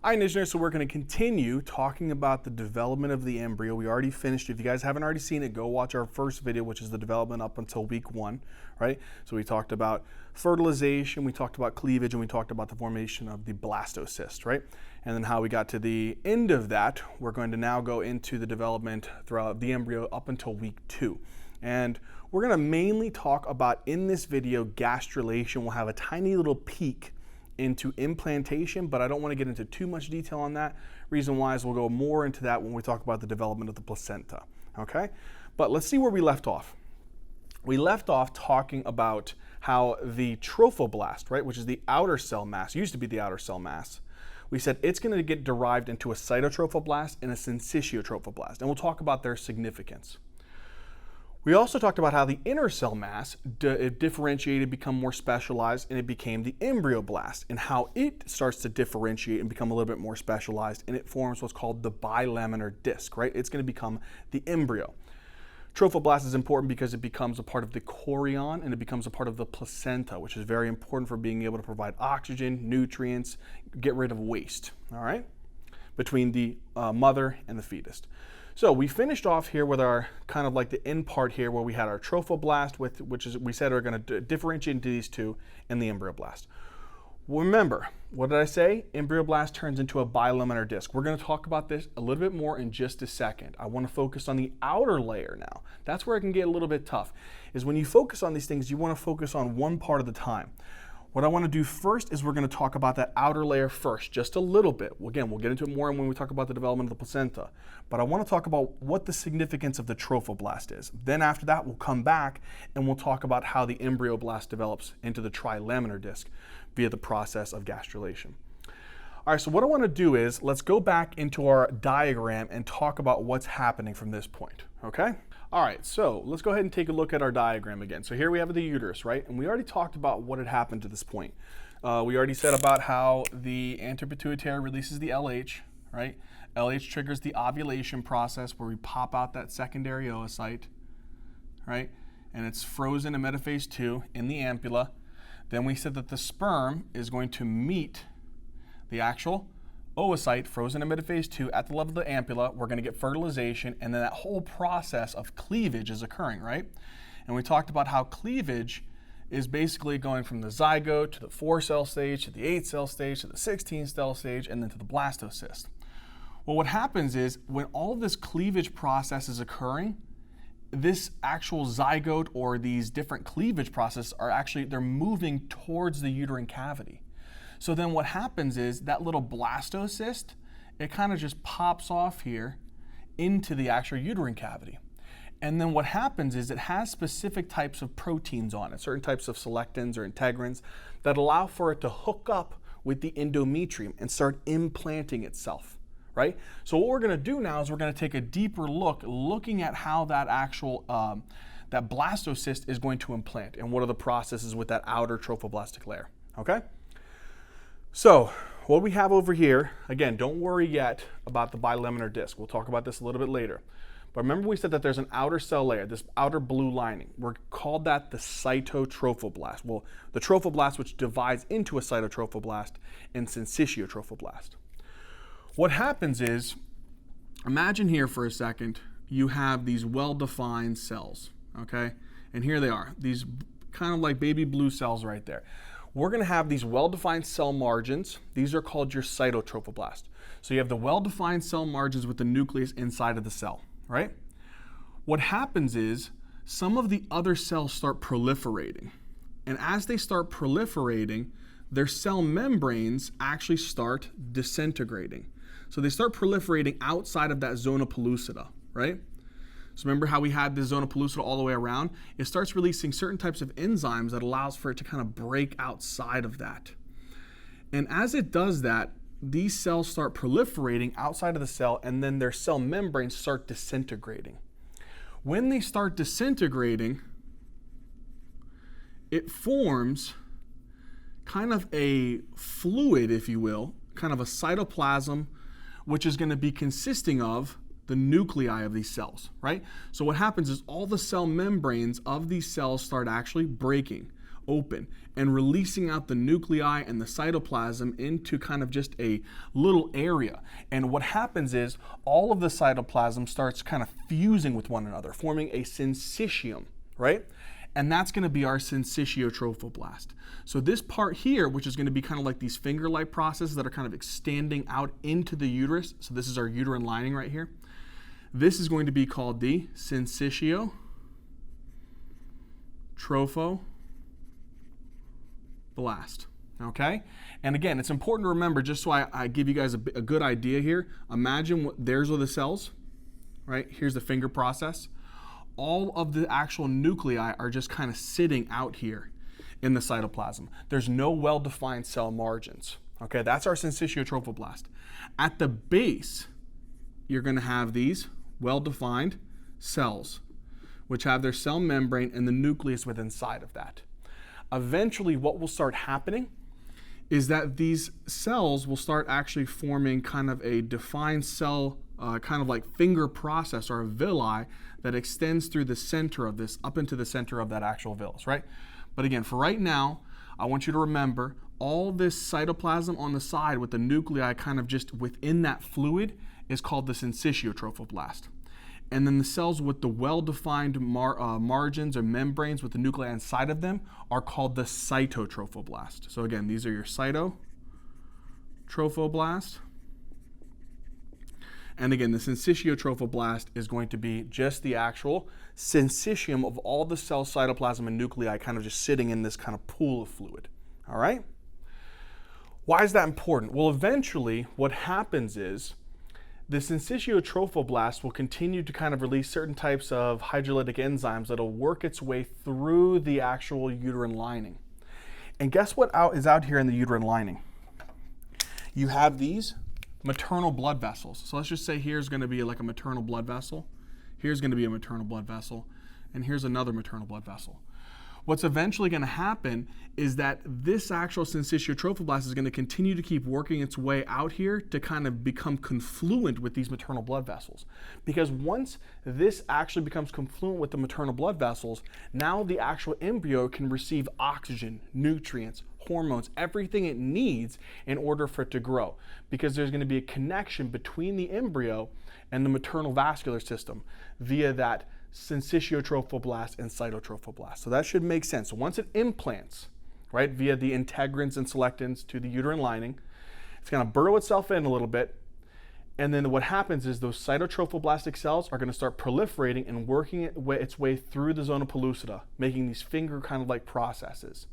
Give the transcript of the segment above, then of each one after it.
All right, Nitioners, so we're going to continue talking about the development of the embryo. We already finished. If you guys haven't already seen it, go watch our first video, which is the development up until week 1, right? So we talked about fertilization, we talked about cleavage, and we talked about the formation of the blastocyst, right? And then how we got to the end of that, we're going to now go into the development throughout the embryo up until week 2. And we're going to mainly talk about, in this video, gastrulation. We'll have a tiny little peek into implantation, but I don't want to get into too much detail on that. Reason why is we'll go more into that when we talk about the development of the placenta, okay? But let's see where we left off. We left off talking about how the trophoblast, right, which is the outer cell mass, used to be the outer cell mass, we said it's going to get derived into a cytotrophoblast and a syncytiotrophoblast, and we'll talk about their significance. We also talked about how the inner cell mass differentiated, become more specialized, and it became the embryoblast, and how it starts to differentiate and become a little bit more specialized, and it forms what's called the bilaminar disc, right? It's going to become the embryo. Trophoblast is important because it becomes a part of the chorion and it becomes a part of the placenta, which is very important for being able to provide oxygen, nutrients, get rid of waste, all right, between the mother and the fetus. So we finished off here with our kind of like the end part here where we had our trophoblast, which is we said are going to differentiate into these two, and the embryoblast. Remember, what did I say? Embryoblast turns into a bilaminar disc. We're going to talk about this a little bit more in just a second. I want to focus on the outer layer now. That's where it can get a little bit tough, is when you focus on these things, you want to focus on one part at a time. What I want to do first is we're going to talk about that outer layer first, just a little bit. Again, we'll get into it more when we talk about the development of the placenta. But I want to talk about what the significance of the trophoblast is. Then after that, we'll come back and we'll talk about how the embryoblast develops into the trilaminar disc via the process of gastrulation. All right, so what I want to do is let's go back into our diagram and talk about what's happening from this point, okay? All right, so let's go ahead and take a look at our diagram again. So here we have the uterus, right? And we already talked about what had happened to this point. We already said about how the anterpituitary releases the LH, right? LH triggers the ovulation process where we pop out that secondary oocyte, right? And it's frozen in metaphase 2 in the ampulla. Then we said that the sperm is going to meet the actual oocyte frozen in metaphase 2 at the level of the ampulla. We're going to get fertilization, and then that whole process of cleavage is occurring, right? And we talked about how cleavage is basically going from the zygote to the 4-cell stage, to the 8-cell stage, to the 16-cell stage, and then to the blastocyst. Well, what happens is when all of this cleavage process is occurring, this actual zygote or these different cleavage processes are actually, they're moving towards the uterine cavity. So then what happens is that little blastocyst, it kind of just pops off here into the actual uterine cavity. And then what happens is it has specific types of proteins on it, certain types of selectins or integrins that allow for it to hook up with the endometrium and start implanting itself, right? So what we're going to do now is we're going to take a deeper look, looking at how that actual, that blastocyst is going to implant and what are the processes with that outer trophoblastic layer, okay? So what we have over here, again, don't worry yet about the bilaminar disc. We'll talk about this a little bit later. But remember we said that there's an outer cell layer, this outer blue lining. We're called that the cytotrophoblast. Well, the trophoblast, which divides into a cytotrophoblast and syncytiotrophoblast. What happens is, imagine here for a second, you have these well-defined cells, okay? And here they are, these kind of like baby blue cells right there. We're going to have these well-defined cell margins. These are called your cytotrophoblast. So you have the well-defined cell margins with the nucleus inside of the cell, right? What happens is some of the other cells start proliferating. And as they start proliferating, their cell membranes actually start disintegrating. So they start proliferating outside of that zona pellucida, right? So remember how we had the zona pellucida all the way around? It starts releasing certain types of enzymes that allows for it to kind of break outside of that. And as it does that, these cells start proliferating outside of the cell, and then their cell membranes start disintegrating. When they start disintegrating, it forms kind of a fluid, if you will, kind of a cytoplasm, which is going to be consisting of the nuclei of these cells, right? So what happens is all the cell membranes of these cells start actually breaking. open and releasing out the nuclei and the cytoplasm into kind of just a little area. And what happens is all of the cytoplasm starts kind of fusing with one another, forming a syncytium, right? And that's going to be our syncytio-trophoblast. So this part here, which is going to be kind of like these finger-like processes that are kind of extending out into the uterus, so this is our uterine lining right here, this is going to be called the syncytio-trophoblast. Okay? And again, it's important to remember, just so I give you guys a good idea here, imagine there's the cells, right? Here's the finger process. All of the actual nuclei are just kind of sitting out here in the cytoplasm. There's no well-defined cell margins. Okay, that's our syncytio-trophoblast. At the base, you're going to have these well-defined cells, which have their cell membrane and the nucleus within inside of that. Eventually, what will start happening is that these cells will start actually forming kind of a defined cell, kind of like finger process or a villi that extends through the center of this, up into the center of that actual villus, right? But again, for right now, I want you to remember all this cytoplasm on the side with the nuclei kind of just within that fluid is called the syncytio-trophoblast. And then the cells with the well-defined margins or membranes with the nuclei inside of them are called the cytotrophoblast. So again, these are your cytotrophoblast. And again, the syncytio-trophoblast is going to be just the actual syncytium of all the cell cytoplasm and nuclei kind of just sitting in this kind of pool of fluid. All right? Why is that important? Well, eventually what happens is the syncytio-trophoblast will continue to kind of release certain types of hydrolytic enzymes that will work its way through the actual uterine lining. And guess what is out here in the uterine lining? You have these maternal blood vessels. So let's just say here's going to be like a maternal blood vessel. Here's going to be a maternal blood vessel. And here's another maternal blood vessel. What's eventually going to happen is that this actual syncytio-trophoblast is going to continue to keep working its way out here to kind of become confluent with these maternal blood vessels. Because once this actually becomes confluent with the maternal blood vessels, now the actual embryo can receive oxygen, nutrients, hormones, everything it needs in order for it to grow. Because there's going to be a connection between the embryo and the maternal vascular system via that syncytio-trophoblast and cytotrophoblast. So that should make sense. So once it implants, right, via the integrins and selectins to the uterine lining, it's going to burrow itself in a little bit, and then what happens is those cytotrophoblastic cells are going to start proliferating and working its way through the zona pellucida, making these finger kind of like processes.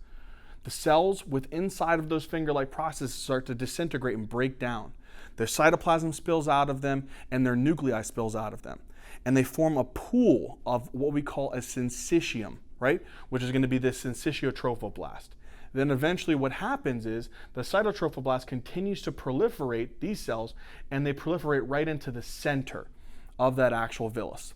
The cells inside of those finger-like processes start to disintegrate and break down. Their cytoplasm spills out of them and their nuclei spills out of them. And they form a pool of what we call a syncytium, right? Which is going to be the syncytio-trophoblast. Then eventually what happens is the cytotrophoblast continues to proliferate these cells, and they proliferate right into the center of that actual villus.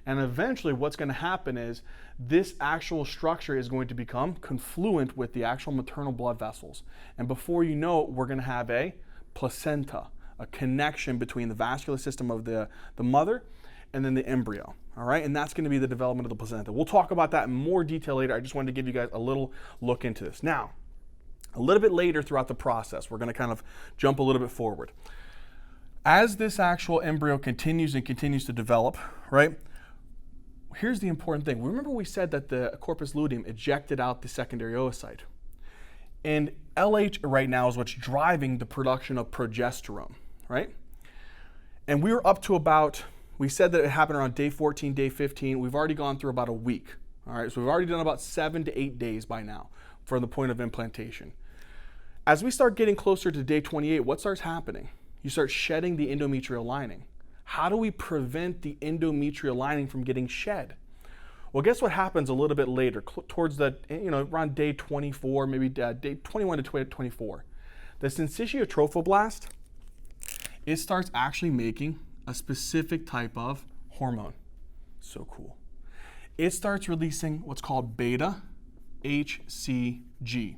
And eventually what's going to happen is this actual structure is going to become confluent with the actual maternal blood vessels. And before you know it, we're going to have a placenta, a connection between the vascular system of the mother and then the embryo. All right, and that's going to be the development of the placenta. We'll talk about that in more detail later. I just wanted to give you guys a little look into this. Now, a little bit later throughout the process, we're going to kind of jump a little bit forward. As this actual embryo continues to develop, right, here's the important thing. Remember we said that the corpus luteum ejected out the secondary oocyte. And LH right now is what's driving the production of progesterone, right? And we were up to we said that it happened around day 14, day 15. We've already gone through about a week. All right, so we've already done about 7 to 8 days by now from the point of implantation. As we start getting closer to day 28, what starts happening? You start shedding the endometrial lining. How do we prevent the endometrial lining from getting shed? Well, guess what happens a little bit later, towards the, around day 24, maybe day 21 to 24. The syncytio-trophoblast, it starts actually making a specific type of hormone. So cool. It starts releasing what's called beta HCG,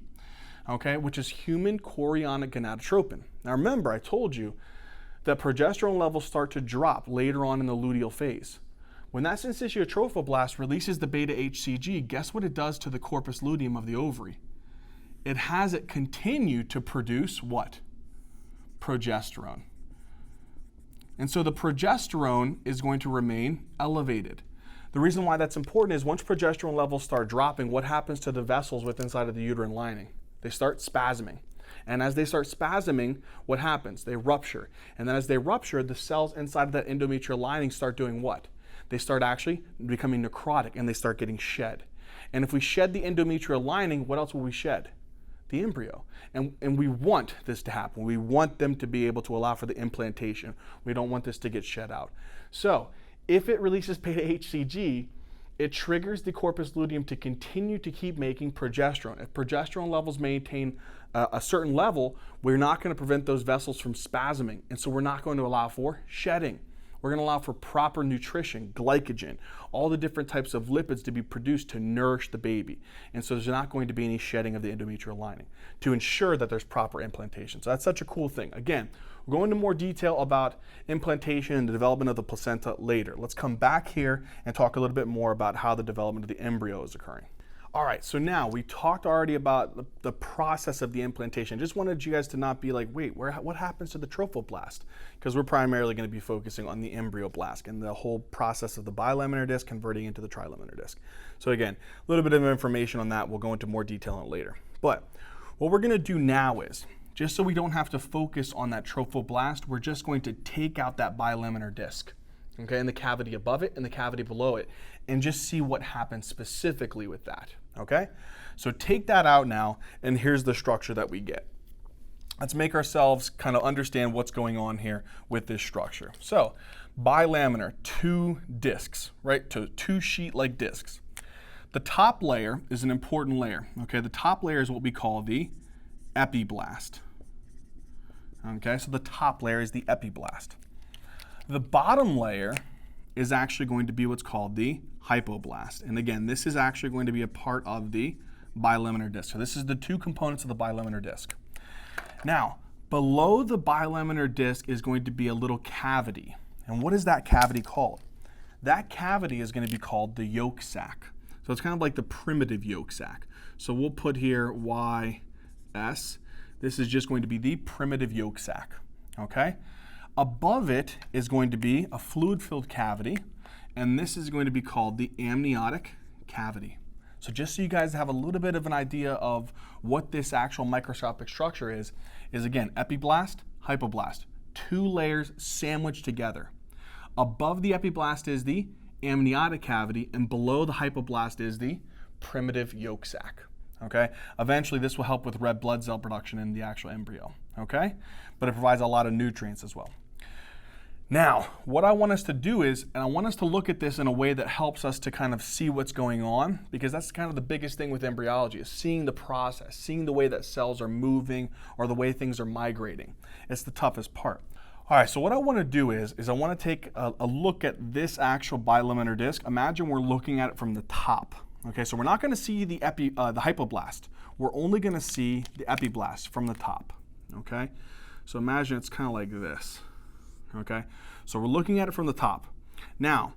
okay, which is human chorionic gonadotropin. Now remember, I told you that progesterone levels start to drop later on in the luteal phase. When that syncytial trophoblast releases the beta HCG, guess what it does to the corpus luteum of the ovary? It has it continue to produce what? Progesterone. And so the progesterone is going to remain elevated. The reason why that's important is once progesterone levels start dropping, what happens to the vessels within inside of the uterine lining? They start spasming. And as they start spasming, what happens? They rupture. And then as they rupture, the cells inside of that endometrial lining start doing what? They start actually becoming necrotic and they start getting shed. And if we shed the endometrial lining, what else will we shed? The embryo. And we want this to happen. We want them to be able to allow for the implantation. We don't want this to get shed out. So if it releases beta HCG, it triggers the corpus luteum to continue to keep making progesterone. If progesterone levels maintain a certain level, we're not going to prevent those vessels from spasming. And so we're not going to allow for shedding. We're going to allow for proper nutrition, glycogen, all the different types of lipids to be produced to nourish the baby. And so there's not going to be any shedding of the endometrial lining to ensure that there's proper implantation. So that's such a cool thing. Again, we'll go into more detail about implantation and the development of the placenta later. Let's come back here and talk a little bit more about how the development of the embryo is occurring. All right, so now we talked already about the process of the implantation. Just wanted you guys to not be like, wait, what happens to the trophoblast? Because we're primarily going to be focusing on the embryoblast and the whole process of the bilaminar disc converting into the trilaminar disc. So again, a little bit of information on that. We'll go into more detail on it later. But what we're going to do now is, just so we don't have to focus on that trophoblast, we're just going to take out that bilaminar disc, okay, and the cavity above it and the cavity below it, and just see what happens specifically with that, okay? So take that out now, and here's the structure that we get. Let's make ourselves kind of understand what's going on here with this structure. So bilaminar, two discs, right? Two sheet-like discs. The top layer is an important layer, okay? The top layer is what we call the epiblast, okay? So the top layer is the epiblast. The bottom layer is actually going to be what's called the hypoblast. And again, this is actually going to be a part of the bilaminar disc. So this is the two components of the bilaminar disc. Now, below the bilaminar disc is going to be a little cavity. And what is that cavity called? That cavity is going to be called the yolk sac. So it's kind of like the primitive yolk sac. So we'll put here YS. This is just going to be the primitive yolk sac, okay? Above it is going to be a fluid-filled cavity, and this is going to be called the amniotic cavity. So just so you guys have a little bit of an idea of what this actual microscopic structure is again, epiblast, hypoblast, two layers sandwiched together. Above the epiblast is the amniotic cavity, and below the hypoblast is the primitive yolk sac. Okay? Eventually, this will help with red blood cell production in the actual embryo. Okay? But it provides a lot of nutrients as well. Now, what I want us to do is, and I want us to look at this in a way that helps us to kind of see what's going on, because that's kind of the biggest thing with embryology, is seeing the process, seeing the way that cells are moving or the way things are migrating. It's the toughest part. All right, so what I want to do is I want to take a look at this actual bilaminar disc. Imagine we're looking at it from the top. Okay, so we're not going to see the hypoblast. We're only going to see the epiblast from the top. Okay, so imagine it's kind of like this. Okay, so we're looking at it from the top. Now,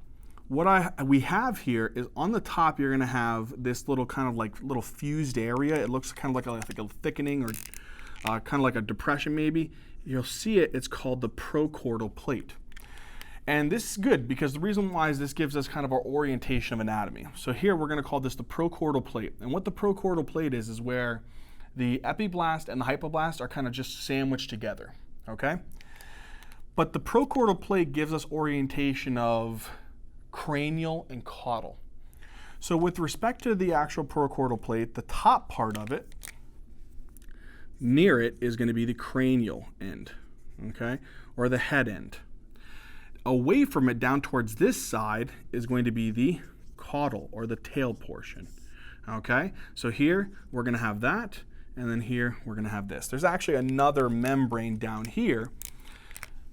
what we have here is on the top, you're going to have this little kind of like little fused area. It looks kind of like a thickening or kind of like a depression maybe. You'll see it. It's called the prochordal plate. And this is good because the reason why is this gives us kind of our orientation of anatomy. So here we're going to call this the prochordal plate. And what the prochordal plate is where the epiblast and the hypoblast are kind of just sandwiched together. Okay? But the prochordal plate gives us orientation of cranial and caudal. So with respect to the actual prochordal plate, the top part of it, near it is going to be the cranial end, okay, or the head end. Away from it, down towards this side, is going to be the caudal, or the tail portion, okay? So here, we're going to have that, and then here, we're going to have this. There's actually another membrane down here.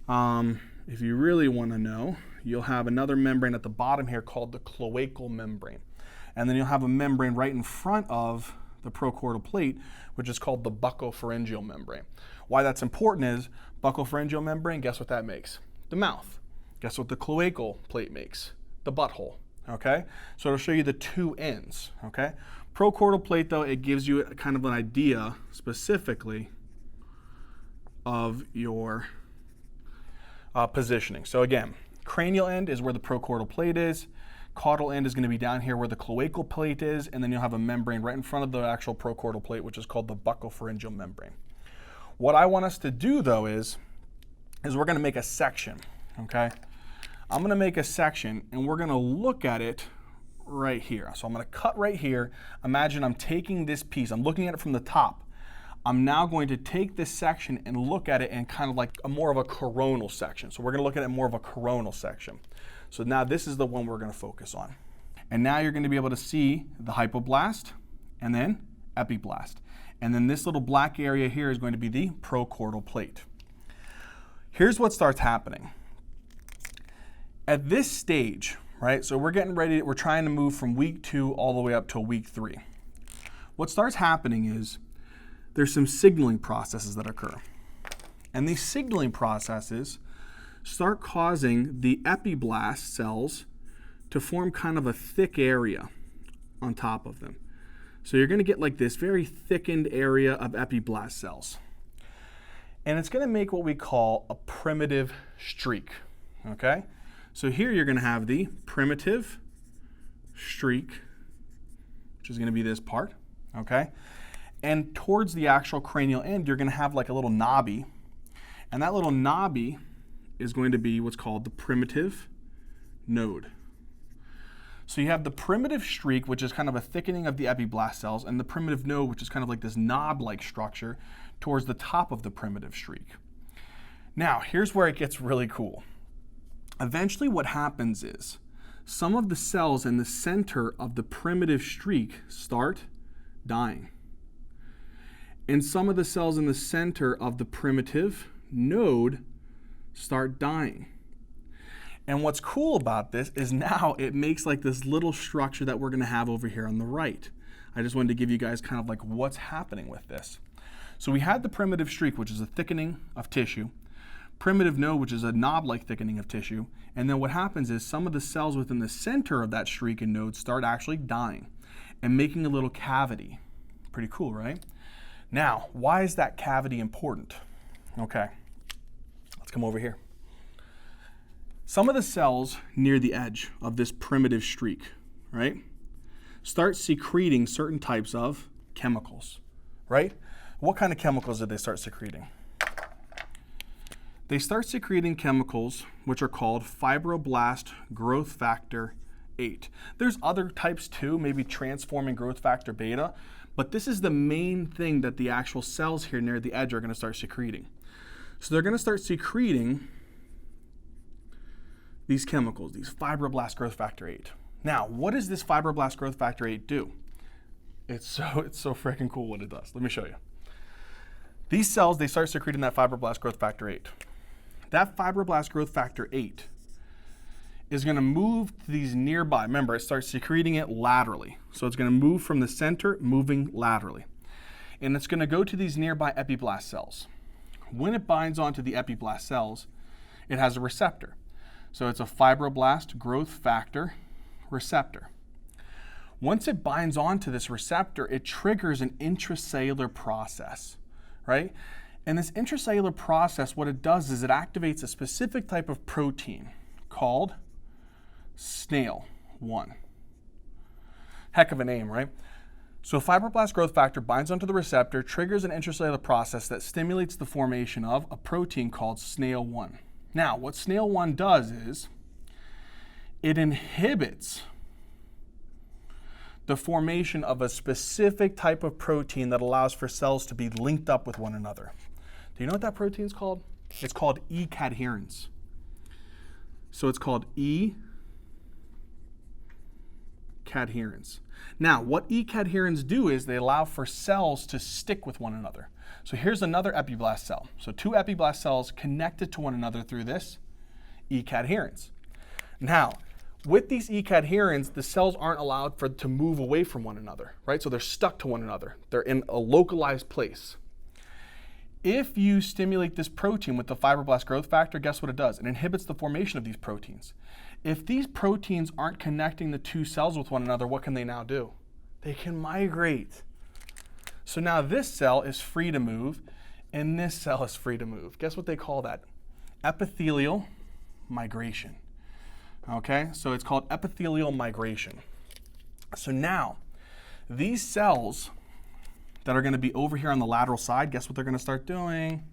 If you really want to know, you'll have another membrane at the bottom here called the cloacal membrane. And then you'll have a membrane right in front of the prochordal plate, which is called the buccopharyngeal membrane. Why that's important is buccopharyngeal membrane, guess what that makes? The mouth. Guess what the cloacal plate makes? the butthole, okay? So it'll show you the two ends, okay? Prochordal plate, though, it gives you kind of an idea specifically of your positioning. So again, cranial end is where the prochordal plate is. Caudal end is going to be down here where the cloacal plate is, and then you'll have a membrane right in front of the actual prochordal plate, which is called the buccopharyngeal membrane. What I want us to do, though, is we're going to make a section, okay? I'm going to make a section, and we're going to look at it right here. So I'm going to cut right here. Imagine I'm taking this piece. I'm looking at it from the top. I'm now going to take this section and look at it in kind of like more of a coronal section. So we're going to look at it more of a coronal section. So now this is the one we're going to focus on. And now you're going to be able to see the hypoblast and then epiblast. And then this little black area here is going to be the prochordal plate. Here's what starts happening. At this stage, right, so we're getting ready, we're trying to move from week 2 all the way up to week 3. What starts happening is there's some signaling processes that occur. And these signaling processes start causing the epiblast cells to form kind of a thick area on top of them. So you're going to get like this very thickened area of epiblast cells. And it's going to make what we call a primitive streak, okay? So here you're going to have the primitive streak, which is going to be this part, okay? And towards the actual cranial end, you're going to have like a little knobby. And that little knobby is going to be what's called the primitive node. So you have the primitive streak, which is kind of a thickening of the epiblast cells, and the primitive node, which is kind of like this knob-like structure towards the top of the primitive streak. Now, here's where it gets really cool. Eventually what happens is some of the cells in the center of the primitive streak start dying. And some of the cells in the center of the primitive node start dying. And what's cool about this is now it makes like this little structure that we're going to have over here on the right. I just wanted to give you guys kind of like what's happening with this. So we had the primitive streak, which is a thickening of tissue, primitive node, which is a knob-like thickening of tissue, and then what happens is some of the cells within the center of that streak and node start actually dying and making a little cavity. Pretty cool, right? Now, why is that cavity important? Okay, let's come over here. Some of the cells near the edge of this primitive streak, right, start secreting certain types of chemicals, right? What kind of chemicals did they start secreting? They start secreting chemicals which are called fibroblast growth factor 8. There's other types too, maybe transforming growth factor beta, but this is the main thing that the actual cells here near the edge are going to start secreting. So they're going to start secreting these chemicals, these fibroblast growth factor 8. Now, what does this fibroblast growth factor 8 do? It's so freaking cool what it does. Let me show you. These cells, they start secreting that fibroblast growth factor 8. That fibroblast growth factor 8 is going to move to these nearby. Remember, it starts secreting it laterally. So it's going to move from the center, moving laterally. And it's going to go to these nearby epiblast cells. When it binds onto the epiblast cells, it has a receptor. So it's a fibroblast growth factor receptor. Once it binds onto this receptor, it triggers an intracellular process, right? And this intracellular process, what it does is it activates a specific type of protein called SNAIL1. Heck of a name, right? So fibroblast growth factor binds onto the receptor, triggers an intracellular process that stimulates the formation of a protein called SNAIL1. Now, what SNAIL1 does is it inhibits the formation of a specific type of protein that allows for cells to be linked up with one another. Do you know what that protein is called? It's called E-cadherins. So it's called E-cadherins. Now, what E-cadherins do is they allow for cells to stick with one another. So here's another epiblast cell. So two epiblast cells connected to one another through this E-cadherins. Now, with these E-cadherins, the cells aren't allowed to move away from one another, right? So they're stuck to one another. They're in a localized place. If you stimulate this protein with the fibroblast growth factor, guess what it does? It inhibits the formation of these proteins. If these proteins aren't connecting the two cells with one another, what can they now do? They can migrate. So now this cell is free to move, and this cell is free to move. Guess what they call that? Epithelial migration. Okay, so it's called epithelial migration. So now, these cells that are going to be over here on the lateral side, guess what they're going to start doing?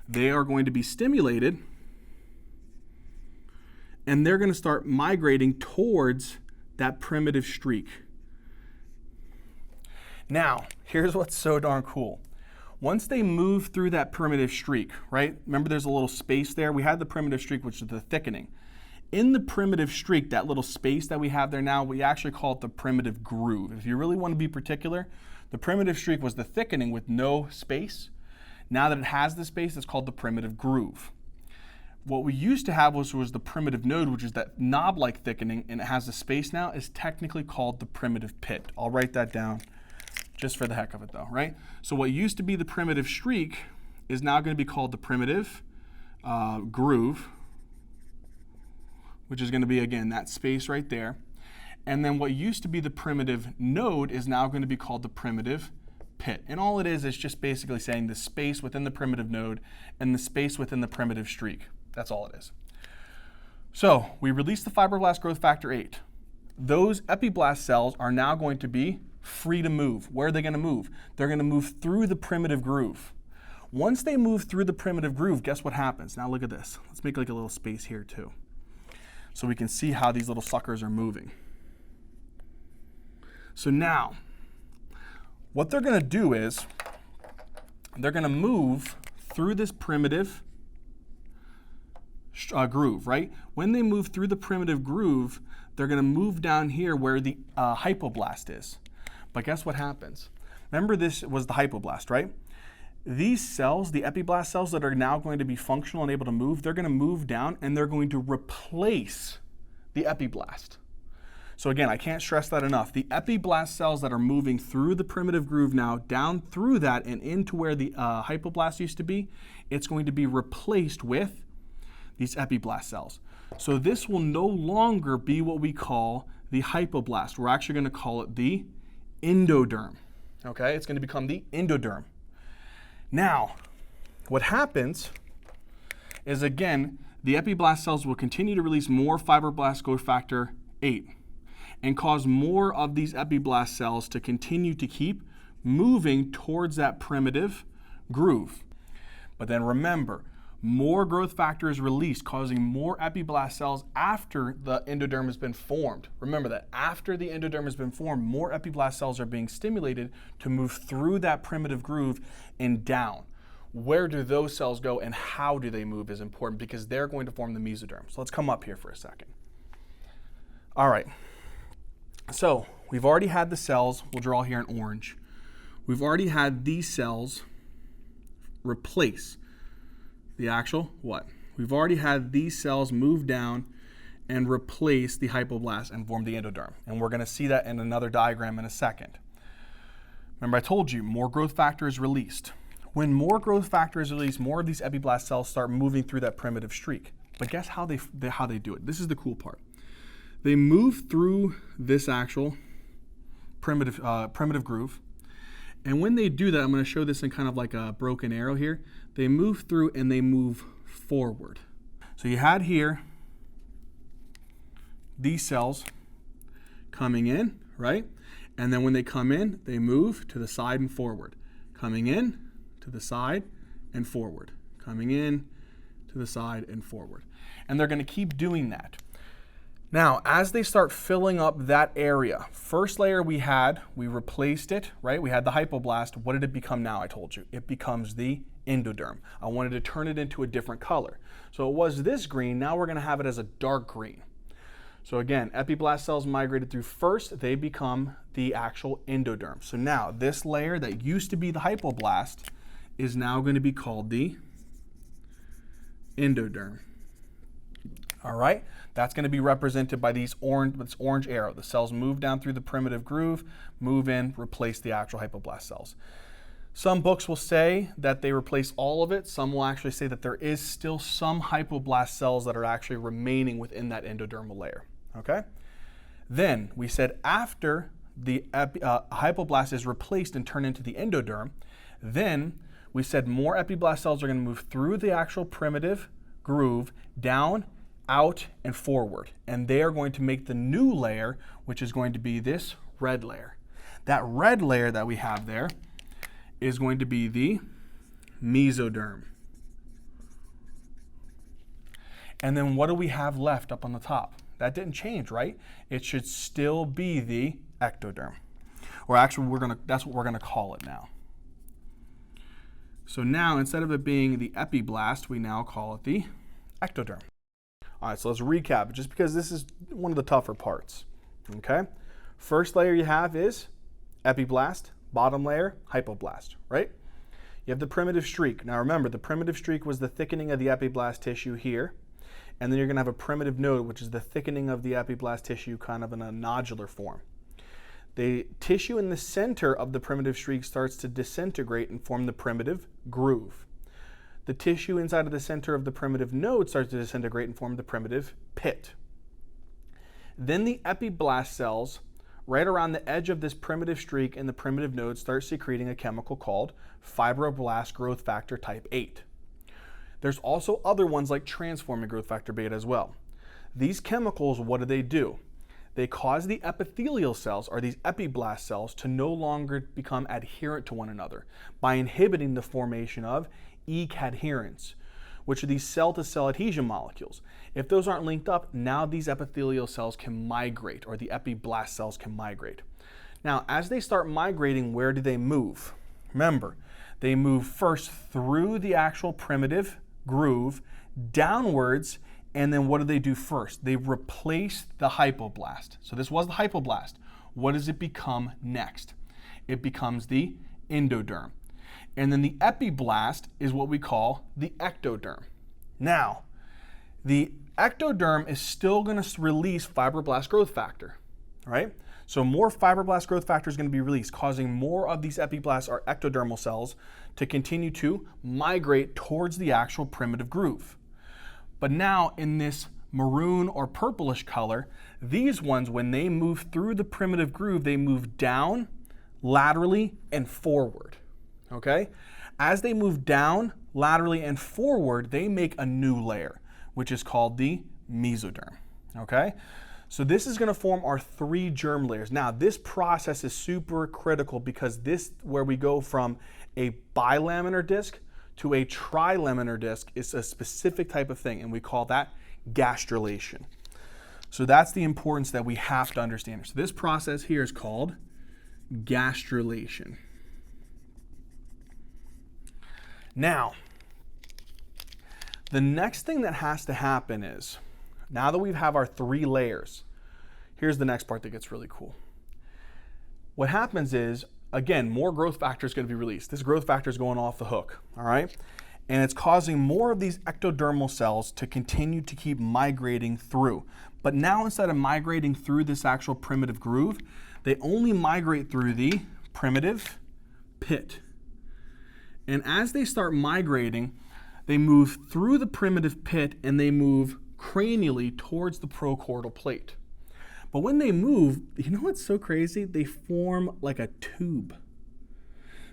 They are going to be stimulated, and they're going to start migrating towards that primitive streak. Now, here's what's so darn cool. Once they move through that primitive streak, right? Remember there's a little space there? We had the primitive streak, which is the thickening. In the primitive streak, that little space that we have there now, we actually call it the primitive groove. If you really want to be particular, the primitive streak was the thickening with no space. Now that it has the space, it's called the primitive groove. What we used to have was the primitive node, which is that knob-like thickening, and it has the space now, is technically called the primitive pit. I'll write that down just for the heck of it though, right? So what used to be the primitive streak is now going to be called the primitive groove, which is going to be, again, that space right there. And then what used to be the primitive node is now going to be called the primitive pit. And all it is just basically saying the space within the primitive node and the space within the primitive streak. That's all it is. So we release the fibroblast growth factor 8. Those epiblast cells are now going to be free to move. Where are they going to move? They're going to move through the primitive groove. Once they move through the primitive groove, guess what happens? Now look at this. Let's make like a little space here too, so we can see how these little suckers are moving. So now, what they're going to do is they're going to move through this primitive groove, right? When they move through the primitive groove, they're going to move down here where the hypoblast is. But guess what happens? Remember, this was the hypoblast, right? These cells, the epiblast cells that are now going to be functional and able to move, they're going to move down and they're going to replace the epiblast. So again, I can't stress that enough. The epiblast cells that are moving through the primitive groove now, down through that and into where the hypoblast used to be, it's going to be replaced with these epiblast cells. So this will no longer be what we call the hypoblast. We're actually going to call it the endoderm. Okay, it's going to become the endoderm. Now, what happens is, again, the epiblast cells will continue to release more fibroblast growth factor 8 and cause more of these epiblast cells to continue to keep moving towards that primitive groove. But then remember, more growth factor is released, causing more epiblast cells after the endoderm has been formed. Remember that after the endoderm has been formed, more epiblast cells are being stimulated to move through that primitive groove and down. Where do those cells go and how do they move is important, because they're going to form the mesoderm. So let's come up here for a second. All right, so we've already had the cells, we'll draw here in orange. We've already had these cells replace the actual what? We've already had these cells move down and replace the hypoblast and form the endoderm. And we're going to see that in another diagram in a second. Remember, I told you more growth factor is released. When more growth factor is released, more of these epiblast cells start moving through that primitive streak. But guess how they do it? This is the cool part. They move through this actual primitive groove. And when they do that, I'm going to show this in kind of like a broken arrow here. They move through and they move forward. So you had here these cells coming in, right? And then when they come in, they move to the side and forward. Coming in, to the side, and forward. Coming in, to the side, and forward. And they're going to keep doing that. Now, as they start filling up that area, first layer we replaced it, right? We had the hypoblast. What did it become now? I told you. It becomes the endoderm. I wanted to turn it into a different color. So it was this green. Now we're going to have it as a dark green. So again, epiblast cells migrated through first. They become the actual endoderm. So now this layer that used to be the hypoblast is now going to be called the endoderm. All right, that's going to be represented by this orange arrow. The cells move down through the primitive groove, move in, replace the actual hypoblast cells. Some books will say that they replace all of it. Some will actually say that there is still some hypoblast cells that are actually remaining within that endodermal layer, okay? Then we said after the hypoblast is replaced and turned into the endoderm, then we said more epiblast cells are going to move through the actual primitive groove, down, out, and forward. And they are going to make the new layer, which is going to be this red layer. That red layer that we have there is going to be the mesoderm. And then what do we have left up on the top? That didn't change, right? It should still be the ectoderm. Or actually, that's what we're gonna call it now. So now, instead of it being the epiblast, we now call it the ectoderm. All right, so let's recap, just because this is one of the tougher parts, okay? First layer you have is epiblast, bottom layer, hypoblast, right? You have the primitive streak. Now remember, the primitive streak was the thickening of the epiblast tissue here, and then you're gonna have a primitive node, which is the thickening of the epiblast tissue kind of in a nodular form. The tissue in the center of the primitive streak starts to disintegrate and form the primitive groove. The tissue inside of the center of the primitive node starts to disintegrate and form the primitive pit. Then the epiblast cells right around the edge of this primitive streak and the primitive node start secreting a chemical called fibroblast growth factor type 8. There's also other ones like transforming growth factor beta as well. These chemicals, what do? They cause the epithelial cells, or these epiblast cells, to no longer become adherent to one another by inhibiting the formation of E-cadherins, which are these cell-to-cell adhesion molecules. If those aren't linked up, now these epithelial cells can migrate, or the epiblast cells can migrate. Now, as they start migrating, where do they move? Remember, they move first through the actual primitive groove, downwards, and then what do first? They replace the hypoblast. So this was the hypoblast. What does it become next? It becomes the endoderm. And then the epiblast is what we call the ectoderm. Now, the ectoderm is still going to release fibroblast growth factor, right? So more fibroblast growth factor is going to be released, causing more of these epiblast or ectodermal cells to continue to migrate towards the actual primitive groove. But now in this maroon or purplish color, these ones, when they move through the primitive groove, they move down, laterally, and forward, okay? As they move down, laterally, and forward, they make a new layer, which is called the mesoderm, okay? So this is going to form our 3 germ layers. Now, this process is super critical because this, where we go from a bilaminar disc to a trilaminar disc, is a specific type of thing, and we call that gastrulation. So that's the importance that we have to understand. So this process here is called gastrulation. Now, the next thing that has to happen is, now that we have our 3 layers, here's the next part that gets really cool. What happens is, again, more growth factor is going to be released. This growth factor is going off the hook, all right? And it's causing more of these ectodermal cells to continue to keep migrating through. But now, instead of migrating through this actual primitive groove, they only migrate through the primitive pit. And as they start migrating, they move through the primitive pit and they move cranially towards the prochordal plate. But when they move, you know what's so crazy? They form like a tube.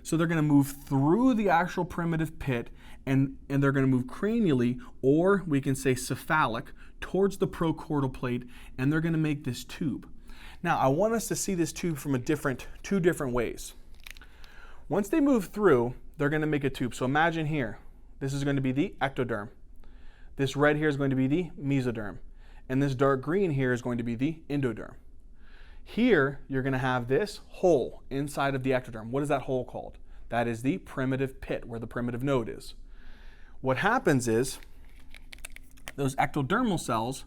So they're going to move through the actual primitive pit and they're going to move cranially, or we can say cephalic, towards the prochordal plate, and they're going to make this tube. Now, I want us to see this tube from two different ways. Once they move through, they're going to make a tube. So imagine here, this is going to be the ectoderm. This red here is going to be the mesoderm. And this dark green here is going to be the endoderm. Here, you're going to have this hole inside of the ectoderm. What is that hole called? That is the primitive pit, where the primitive node is. What happens is, those ectodermal cells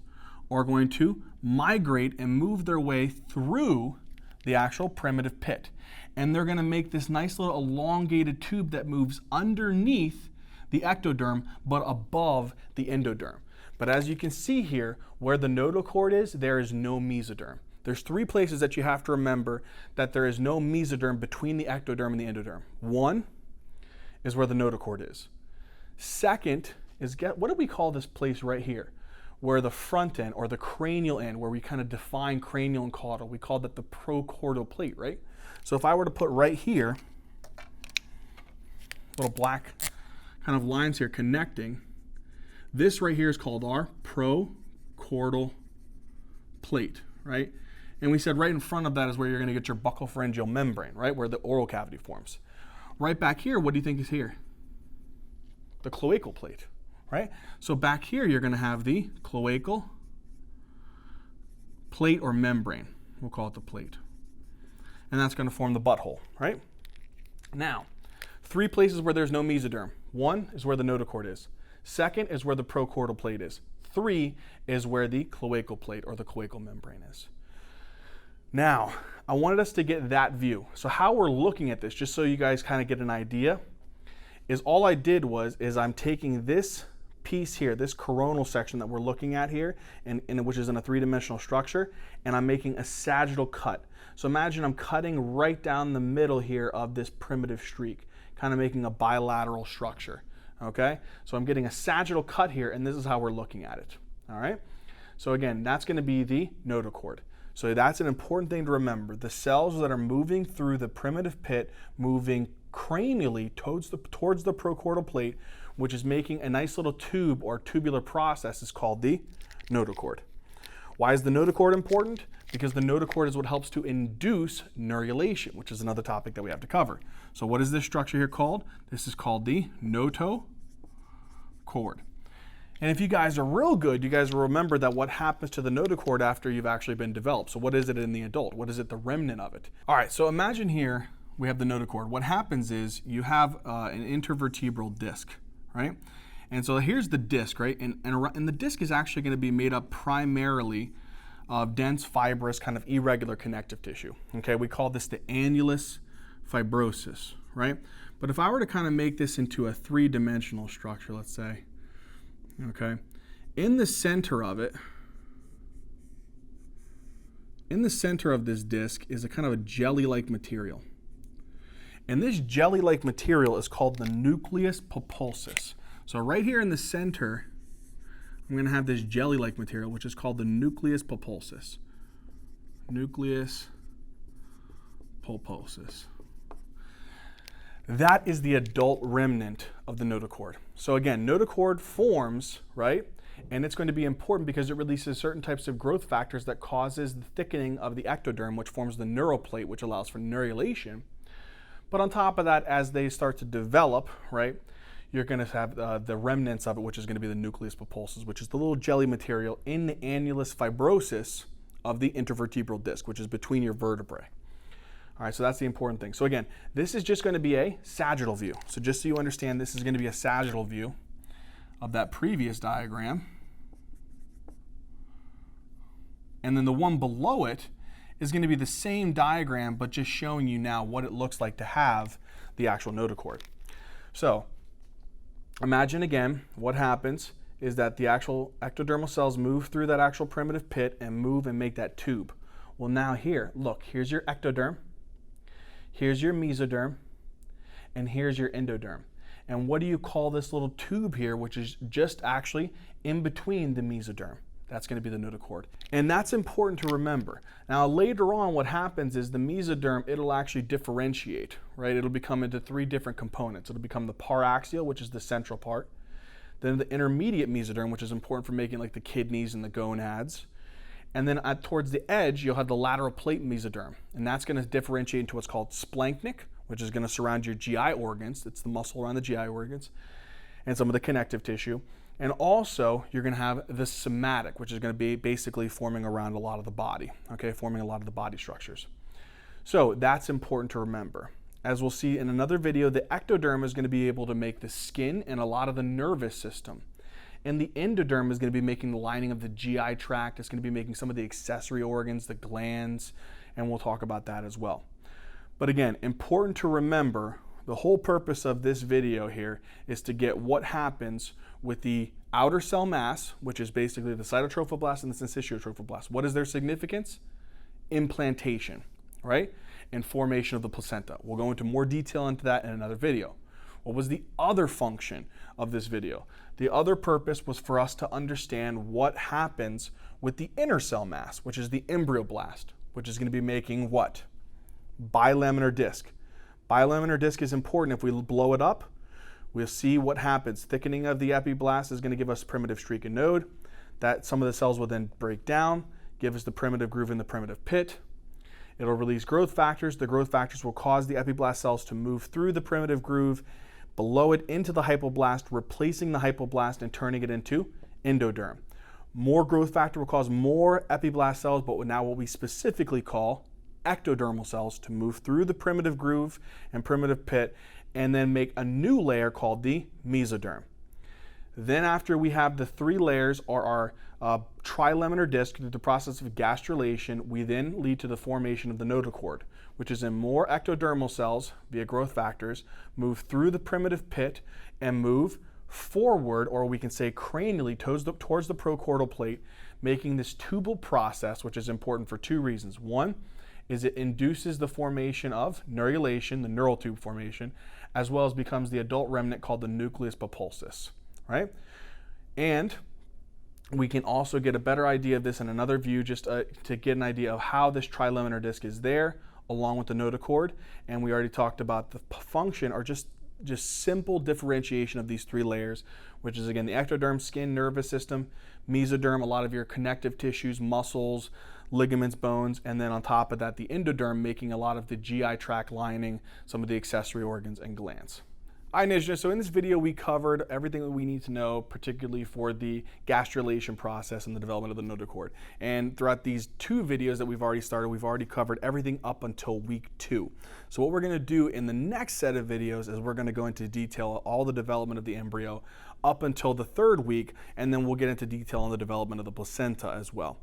are going to migrate and move their way through the actual primitive pit. And they're going to make this nice little elongated tube that moves underneath the ectoderm, but above the endoderm. But as you can see here, where the nodal cord is, there is no mesoderm. There's 3 places that you have to remember that there is no mesoderm between the ectoderm and the endoderm. 1, is where the notochord is. Second is, what do we call this place right here? Where the front end or the cranial end, where we kind of define cranial and caudal, we call that the prochordal plate, right? So if I were to put right here, little black kind of lines here connecting, this right here is called our prochordal plate, right? And we said right in front of that is where you're going to get your buccopharyngeal membrane, right? Where the oral cavity forms. Right back here, what do you think is here? The cloacal plate, right? So back here, you're going to have the cloacal plate or membrane. We'll call it the plate. And that's going to form the butthole, right? Now, 3 places where there's no mesoderm. 1 is where the notochord is. 2nd is where the prochordal plate is. 3 is where the cloacal plate or the cloacal membrane is. Now, I wanted us to get that view. So how we're looking at this, just so you guys kind of get an idea, is all I did is I'm taking this piece here, this coronal section that we're looking at here, and which is in a 3-dimensional structure, and I'm making a sagittal cut. So imagine I'm cutting right down the middle here of this primitive streak, kind of making a bilateral structure, okay? So I'm getting a sagittal cut here, and this is how we're looking at it, all right? So again, that's going to be the notochord. So that's an important thing to remember. The cells that are moving through the primitive pit, moving cranially towards the prochordal plate, which is making a nice little tube or tubular process, is called the notochord. Why is the notochord important? Because the notochord is what helps to induce neurulation, which is another topic that we have to cover. So what is this structure here called? This is called the notochord. And if you guys are real good, you guys will remember that what happens to the notochord after you've actually been developed. So what is it in the adult? What is it, the remnant of it? All right, so imagine here we have the notochord. What happens is you have an intervertebral disc, right? And so here's the disc, right? And the disc is actually going to be made up primarily of dense, fibrous, kind of irregular connective tissue. Okay, we call this the annulus fibrosus, right? But if I were to kind of make this into a 3-dimensional structure, let's say, okay, in the center of it, in the center of this disc is a kind of a jelly-like material. And this jelly-like material is called the nucleus pulposus. So right here in the center, I'm going to have this jelly-like material, which is called the nucleus pulposus. Nucleus pulposus. That is the adult remnant of the notochord. So again, notochord forms, right? And it's going to be important because it releases certain types of growth factors that causes the thickening of the ectoderm, which forms the neural plate, which allows for neurulation. But on top of that, as they start to develop, right, you're going to have the remnants of it, which is going to be the nucleus pulposus, which is the little jelly material in the annulus fibrosus of the intervertebral disc, which is between your vertebrae. All right, so that's the important thing. So again, this is just going to be a sagittal view. So just so you understand, this is going to be a sagittal view of that previous diagram. And then the one below it is going to be the same diagram, but just showing you now what it looks like to have the actual notochord. So imagine again, what happens is that the actual ectodermal cells move through that actual primitive pit and move and make that tube. Well, now here, look, here's your ectoderm, here's your mesoderm, and here's your endoderm. And what do you call this little tube here, which is just actually in between the mesoderm? That's going to be the notochord. And that's important to remember. Now later on what happens is the mesoderm, it'll actually differentiate, right? It'll become into 3 different components. It'll become the paraxial, which is the central part. Then the intermediate mesoderm, which is important for making like the kidneys and the gonads. And then towards the edge, you'll have the lateral plate mesoderm. And that's going to differentiate into what's called splanchnic, which is going to surround your GI organs. It's the muscle around the GI organs and some of the connective tissue. And also, you're going to have the somatic, which is going to be basically forming around a lot of the body, okay, forming a lot of the body structures. So that's important to remember. As we'll see in another video, the ectoderm is going to be able to make the skin and a lot of the nervous system. And the endoderm is going to be making the lining of the GI tract. It's going to be making some of the accessory organs, the glands, and we'll talk about that as well. But again, important to remember, the whole purpose of this video here is to get what happens with the outer cell mass, which is basically the cytotrophoblast and the syncytiotrophoblast. What is their significance? Implantation, right? And formation of the placenta. We'll go into more detail into that in another video. What was the other function of this video? The other purpose was for us to understand what happens with the inner cell mass, which is the embryoblast, which is going to be making what? Bilaminar disc. Bilaminar disc is important. If we blow it up, we'll see what happens. Thickening of the epiblast is going to give us primitive streak and node. That some of the cells will then break down, give us the primitive groove in the primitive pit. It'll release growth factors. The growth factors will cause the epiblast cells to move through the primitive groove, below it into the hypoblast, replacing the hypoblast and turning it into endoderm. More growth factor will cause more epiblast cells, but now what we specifically call ectodermal cells to move through the primitive groove and primitive pit and then make a new layer called the mesoderm. Then after we have the 3 layers or our trilaminar disc through the process of gastrulation, we then lead to the formation of the Notochord, which is in more ectodermal cells via growth factors, move through the primitive pit and move forward, or we can say cranially, towards the prochordal plate, making this tubal process, which is important for 2 reasons. One is it induces the formation of neurulation, the neural tube formation, as well as becomes the adult remnant called the Nucleus Pulposus, right? And we can also get a better idea of this in another view, just to get an idea of how this trilaminar disc is there, along with the notochord. And we already talked about the function, or just simple differentiation of these 3 layers, which is again the ectoderm, skin, nervous system, mesoderm, a lot of your connective tissues, muscles, ligaments, bones, and then on top of that the endoderm, making a lot of the GI tract lining, some of the accessory organs and glands. All right, Ninja, so in this video we covered everything that we need to know, particularly for the gastrulation process and the development of the notochord. And throughout these 2 videos that we've already started, we've already covered everything up until week 2. So what we're going to do in the next set of videos is we're going to go into detail all the development of the embryo up until the 3rd week, and then we'll get into detail on the development of the placenta as well.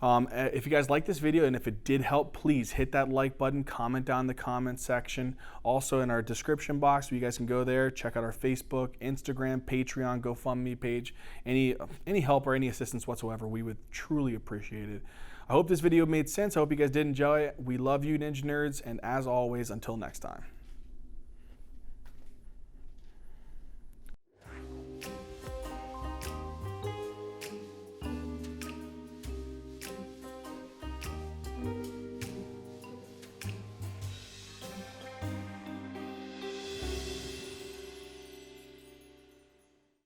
If you guys like this video and if it did help, please hit that like button, comment down in the comment section. Also in our description box, you guys can go there, check out our Facebook, Instagram, Patreon, GoFundMe page. Any help or any assistance whatsoever, we would truly appreciate it. I hope this video made sense. I hope you guys did enjoy it. We love you, Ninja Nerds, and as always, until next time.